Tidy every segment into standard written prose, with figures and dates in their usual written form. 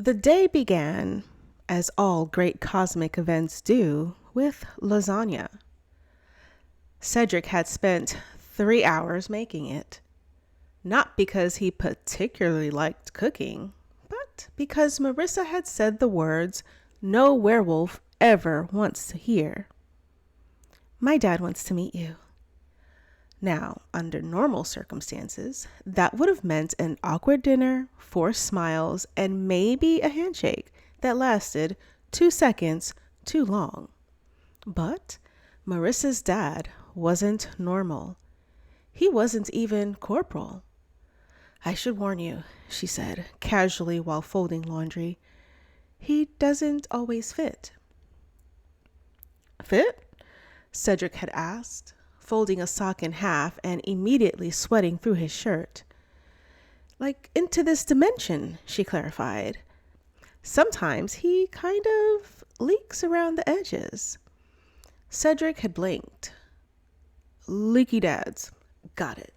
The day began, as all great cosmic events do, with lasagna. Cedric had spent 3 hours making it, not because he particularly liked cooking, but because Marissa had said the words no werewolf ever wants to hear. My dad wants to meet you. Now, under normal circumstances, that would have meant an awkward dinner, forced smiles, and maybe a handshake that lasted 2 seconds too long. But Marissa's dad wasn't normal. He wasn't even corporal. I should warn you, she said, casually while folding laundry. He doesn't always fit. Fit? Cedric had asked, folding a sock in half and immediately sweating through his shirt. Like into this dimension, she clarified. Sometimes he kind of leaks around the edges. Cedric had blinked. Leaky dads. Got it.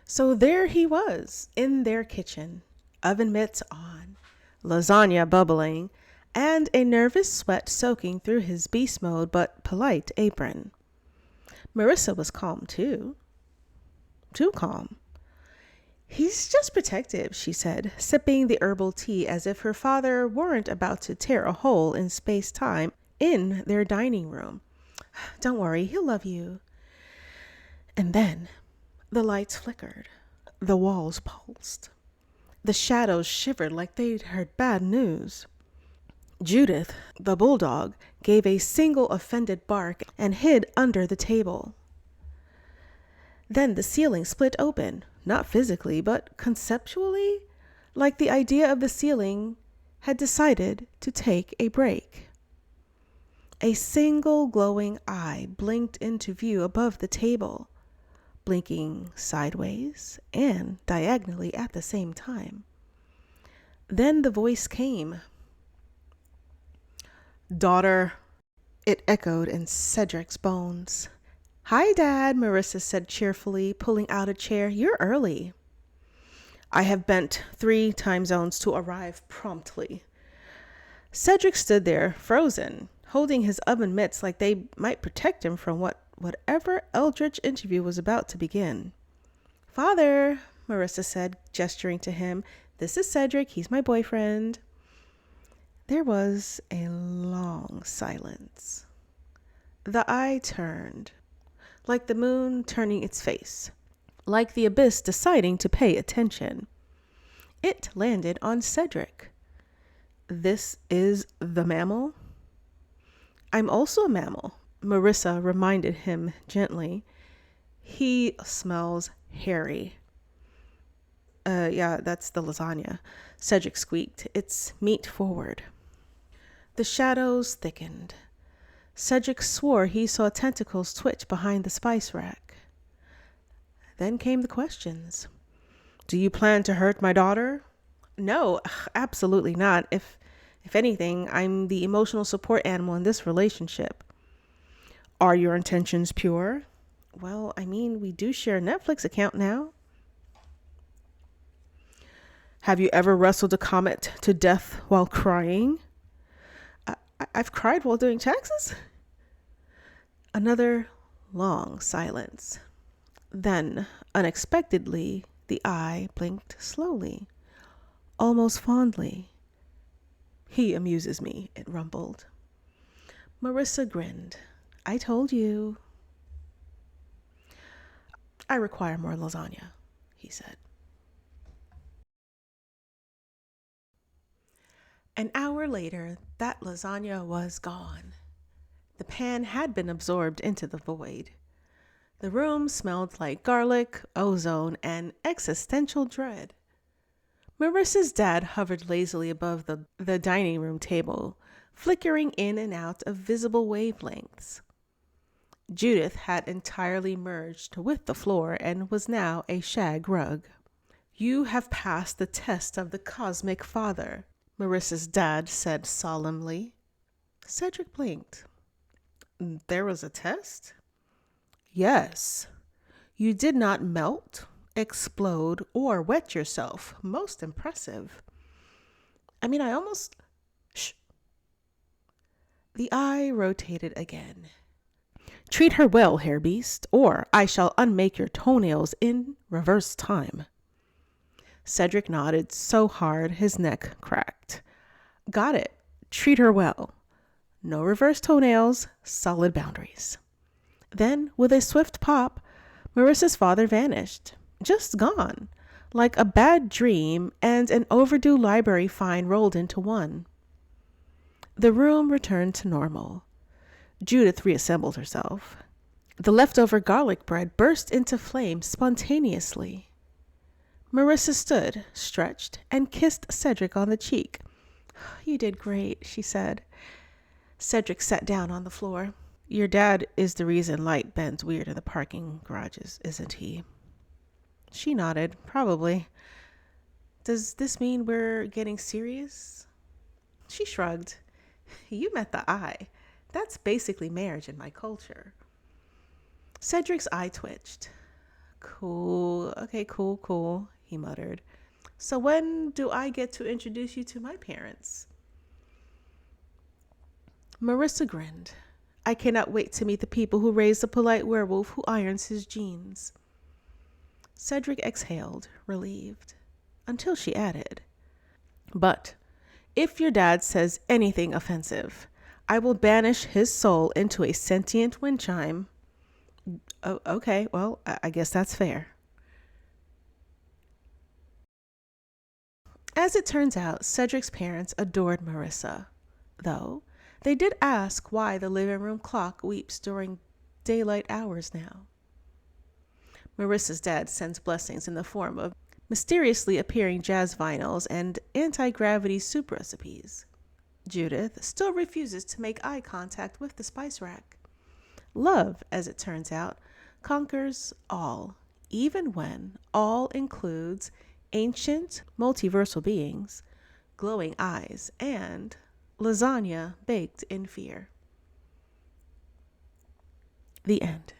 So there he was, in their kitchen, oven mitts on, lasagna bubbling, and a nervous sweat soaking through his beast mode but polite apron. Marissa was calm too. Too calm. He's just protective, she said, sipping the herbal tea as if her father weren't about to tear a hole in space-time in their dining room. Don't worry, he'll love you. And then the lights flickered. The walls pulsed. The shadows shivered like they'd heard bad news. Judith, the bulldog, gave a single offended bark and hid under the table. Then the ceiling split open, not physically, but conceptually, like the idea of the ceiling had decided to take a break. A single glowing eye blinked into view above the table, blinking sideways and diagonally at the same time. Then the voice came. Daughter, it echoed in Cedric's bones. Hi, Dad, Marissa said cheerfully, pulling out a chair. You're early. I have bent 3 time zones to arrive promptly. Cedric stood there, frozen, holding his oven mitts like they might protect him from whatever eldritch interview was about to begin. Father, Marissa said, gesturing to him. This is Cedric. He's my boyfriend. There was a long silence. The eye turned, like the moon turning its face, like the abyss deciding to pay attention. It landed on Cedric. This is the mammal? I'm also a mammal, Marissa reminded him gently. He smells hairy. Yeah, that's the lasagna, Cedric squeaked, its meat forward. The shadows thickened. Cedric swore he saw tentacles twitch behind the spice rack. Then came the questions. Do you plan to hurt my daughter? No, absolutely not. If anything, I'm the emotional support animal in this relationship. Are your intentions pure? Well, I mean, we do share a Netflix account now. Have you ever wrestled a comet to death while crying? I've cried while doing taxes? Another long silence. Then, unexpectedly, the eye blinked slowly, almost fondly. He amuses me, it rumbled. Marissa grinned. I told you. I require more lasagna, he said. An hour later, that lasagna was gone. The pan had been absorbed into the void. The room smelled like garlic, ozone, and existential dread. Marissa's dad hovered lazily above the dining room table, flickering in and out of visible wavelengths. Judith had entirely merged with the floor and was now a shag rug. You have passed the test of the cosmic father, Marissa's dad said solemnly. Cedric blinked. There was a test? Yes. You did not melt, explode, or wet yourself. Most impressive. I mean, I almost... Shh. The eye rotated again. Treat her well, hair beast, or I shall unmake your toenails in reverse time. Cedric nodded so hard his neck cracked. Got it. Treat her well. No reverse toenails, solid boundaries. Then, with a swift pop, Marissa's father vanished. Just gone. Like a bad dream and an overdue library fine rolled into one. The room returned to normal. Judith reassembled herself. The leftover garlic bread burst into flame spontaneously. Marissa stood, stretched, and kissed Cedric on the cheek. You did great, she said. Cedric sat down on the floor. Your dad is the reason light bends weird in the parking garages, isn't he? She nodded. Probably. Does this mean we're getting serious? She shrugged. You met the eye. That's basically marriage in my culture. Cedric's eye twitched. Cool. Okay, cool, he muttered. So when do I get to introduce you to my parents? Marissa grinned. I cannot wait to meet the people who raise the polite werewolf who irons his jeans. Cedric exhaled, relieved, until she added, but if your dad says anything offensive, I will banish his soul into a sentient wind chime. Oh, okay, well, I guess that's fair. As it turns out, Cedric's parents adored Marissa, though they did ask why the living room clock weeps during daylight hours now. Marissa's dad sends blessings in the form of mysteriously appearing jazz vinyls and anti-gravity soup recipes. Judith still refuses to make eye contact with the spice rack. Love, as it turns out, conquers all, even when all includes ancient multiversal beings, glowing eyes, and lasagna baked in fear. The end.